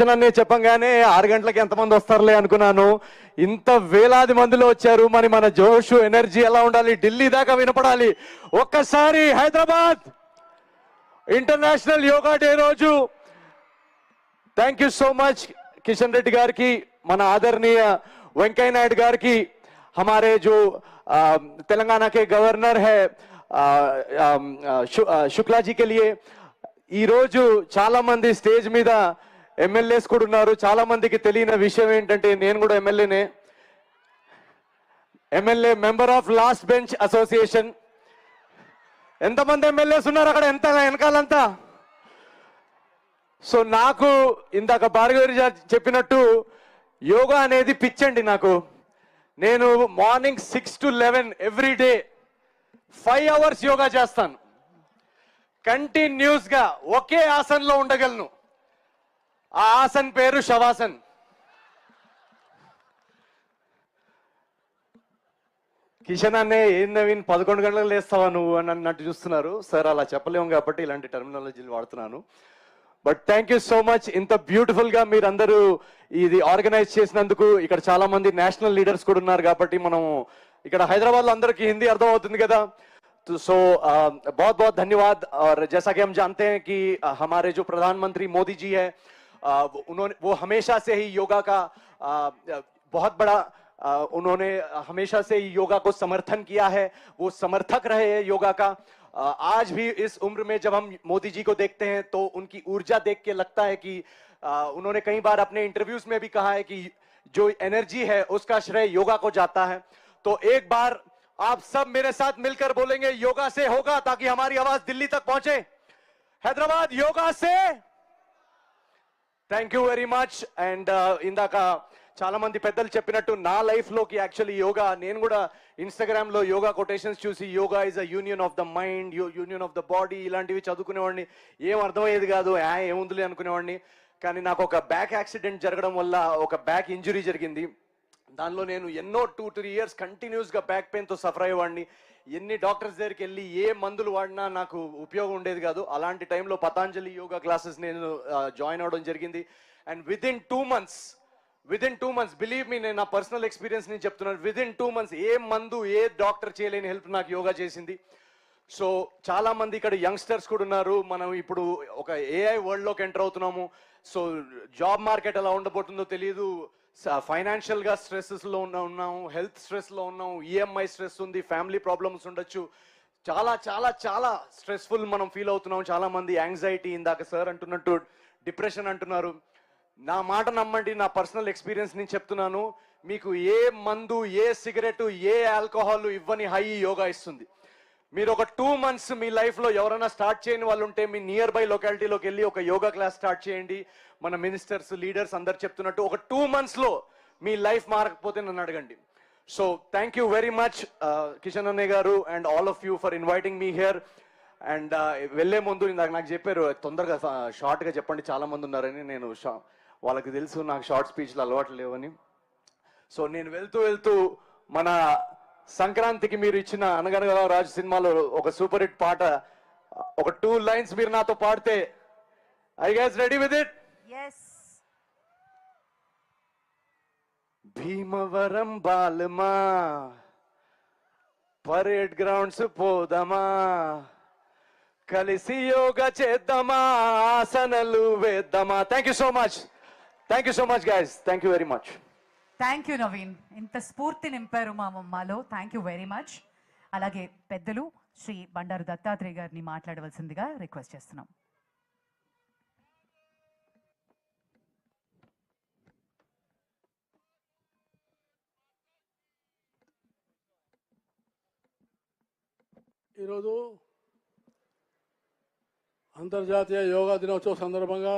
అనే చెప్పంగానే 6 గంటలకు ఎంతమంది వస్తారులే అనుకున్నాను. ఇంత వేలాది మందిలో వచ్చారు. మరి మన జోష్ ఎనర్జీ ఎలా ఉండాలి, ఢిల్లీ దాకా వినపడాలి. ఒక్కసారి హైదరాబాద్ ఇంటర్నేషనల్ యోగా డే రోజు thank you so much Kishan Reddy గారికి, మన ఆదरणीय వెంకయ్య నాయుడు గారికి, हमारे जो तेलंगाना के गवर्नर है शुक्ला जी के लिए ఈ రోజు చాలా మంది స్టేజ్ మీద ఎమ్మెల్యేస్ కూడా ఉన్నారు. చాలా మందికి తెలియని విషయం ఏంటంటే నేను కూడా MLA member of last bench association. ఎంతమంది ఎమ్మెల్యేస్ ఉన్నారు అక్కడ, ఎంత వెనకాలంతా. సో నాకు ఇందాక భార్గవి చెప్పినట్టు యోగా అనేది పిచ్చండి నాకు. నేను morning 6 to 11 every day 5 hours yoga చేస్తాను. కంటిన్యూస్ గా ఒకే ఆసన్లో ఉండగలను. ఆ ఆసన్ పేరు శవాసన్. కిషన్ అన్నే ఏం నవీన్ 11 గంటలకు లేస్తావా నువ్వు అని అన్నట్టు చూస్తున్నారు. సార్ అలా చెప్పలేము కాబట్టి ఇలాంటి టర్మినాలజీలు వాడుతున్నాను. But thank you so much. ఇంత బ్యూటిఫుల్ గా మీరందరూ ఇది ఆర్గనైజ్ చేసినందుకు. ఇక్కడ చాలా మంది నేషనల్ లీడర్స్ కూడా ఉన్నారు కాబట్టి మనం ఇక్కడ హైదరాబాద్ లో అందరికీ హిందీ అర్థం అవుతుంది కదా. सो बहुत बहुत धन्यवाद. और जैसा कि हम जानते हैं कि हमारे जो प्रधानमंत्री मोदी जी है, वो हमेशा से ही योगा का बहुत बड़ा उन्होंने हमेशा से ही योगा को समर्थन किया है. वो समर्थक रहे हैं योगा का. आज भी इस उम्र में जब हम मोदी जी को देखते हैं तो उनकी ऊर्जा देख के लगता है कि उन्होंने कई बार अपने इंटरव्यूज में भी कहा है कि जो एनर्जी है उसका श्रेय योगा को जाता है. तो एक बार आप सब मेरे साथ मिलकर बोलेंगे योगा से होगा, ताकि हमारी आवाज दिल्ली तक पहुंचे. हैदराबाद योगा से. Thank you very much. And ఇందాక చాలా మంది పెద్దలు చెప్పినట్టు నా లైఫ్ లోకి యాక్చువల్లీ యోగా, నేను కూడా ఇన్స్టాగ్రామ్ లో యోగా కొటేషన్స్ చూసి yoga is a union of the mind, union of the body ఇలాంటివి చదువుకునేవాడిని. ఏం అర్థమయ్యేది కాదు, ఏముందిలే అనుకునేవాడిని. కానీ నాకు ఒక బ్యాక్ యాక్సిడెంట్ జరగడం వల్ల ఒక బ్యాక్ ఇంజురీ జరిగింది. దానిలో నేను ఎన్నో 2-3 years కంటిన్యూస్గా బ్యాక్ పెయిన్తో సఫర్ అయ్యేవాడిని. ఎన్ని డాక్టర్స్ దగ్గరికి వెళ్ళి ఏ మందులు వాడినా నాకు ఉపయోగం ఉండేది కాదు. అలాంటి టైంలో పతాంజలి యోగా క్లాసెస్ నేను జాయిన్ అవ్వడం జరిగింది. And within 2 months believe me, నేను నా పర్సనల్ ఎక్స్పీరియన్స్ నేను చెప్తున్నాను, విదిన్ 2 months ఏ మందు ఏ డాక్టర్ చేయలేని హెల్ప్ నాకు యోగా చేసింది. సో చాలా మంది ఇక్కడ యంగ్స్టర్స్ కూడా ఉన్నారు. మనం ఇప్పుడు ఒక ఏఐ వరల్డ్లోకి ఎంటర్ అవుతున్నాము. సో జాబ్ మార్కెట్ ఎలా ఉండబోతుందో తెలియదు. ఫైనాన్షియల్ గా స్ట్రెస్సెస్ లో ఉన్నాము, హెల్త్ స్ట్రెస్ లో ఉన్నాము, ఈఎంఐ స్ట్రెస్ ఉంది, ఫ్యామిలీ ప్రాబ్లమ్స్ ఉండొచ్చు. చాలా చాలా చాలా స్ట్రెస్ఫుల్ మనం ఫీల్ అవుతున్నాం. చాలా మంది యాంగ్జైటీ, ఇందాక సార్ అంటున్నట్టు డిప్రెషన్ అంటున్నారు. నా మాట నమ్మండి, నా పర్సనల్ ఎక్స్పీరియన్స్ నేను చెప్తున్నాను. మీకు ఏ మందు, ఏ సిగరెట్, ఏ ఆల్కహాల్ ఇవ్వని హై యోగా ఇస్తుంది. మీరు ఒక 2 months మీ లైఫ్లో ఎవరైనా స్టార్ట్ చేయని వాళ్ళు ఉంటే మీ నియర్ బై లొకాలిటీలోకి వెళ్ళి ఒక యోగా క్లాస్ స్టార్ట్ చేయండి. మన మినిస్టర్స్, లీడర్స్ అందరు చెప్తున్నట్టు ఒక 2 monthsలో మీ లైఫ్ మారకపోతే నన్ను అడగండి. So thank you very much Kishan అన్నయ్య గారు and all of you for inviting me here. And వెళ్ళే ముందు నాకు చెప్పారు తొందరగా షార్ట్గా చెప్పండి, చాలా మంది ఉన్నారని. నేను వాళ్ళకి తెలుసు నాకు షార్ట్ స్పీచ్లు అలవాట్లు లేవని. సో నేను వెళ్తూ మన సంక్రాంతికి మీరు ఇచ్చిన అనగనగా రాజు సినిమాలో ఒక సూపర్ హిట్ పాట, ఒక 2 lines మీరు నాతో పాడితే, I guys ready with it? yes. Bhimavaram బాలమా, పరేడ్ గ్రౌండ్స్ పోదమా, కలిసి యోగా చేద్దామా, ఆసనలు వేద్దామా. Thank you so much guys. Thank you very much. Thank you Naveen, ఇంత స్ఫూర్తి నింపారు మా మమ్మలో. Thank you very much. అలాగే పెద్దలు శ్రీ బండారు దత్తాత్రేయ గారిని మాట్లాడవలసిందిగా రిక్వెస్ట్ చేస్తున్నాం. ఈరోజు అంతర్జాతీయ యోగా దినోత్సవం సందర్భంగా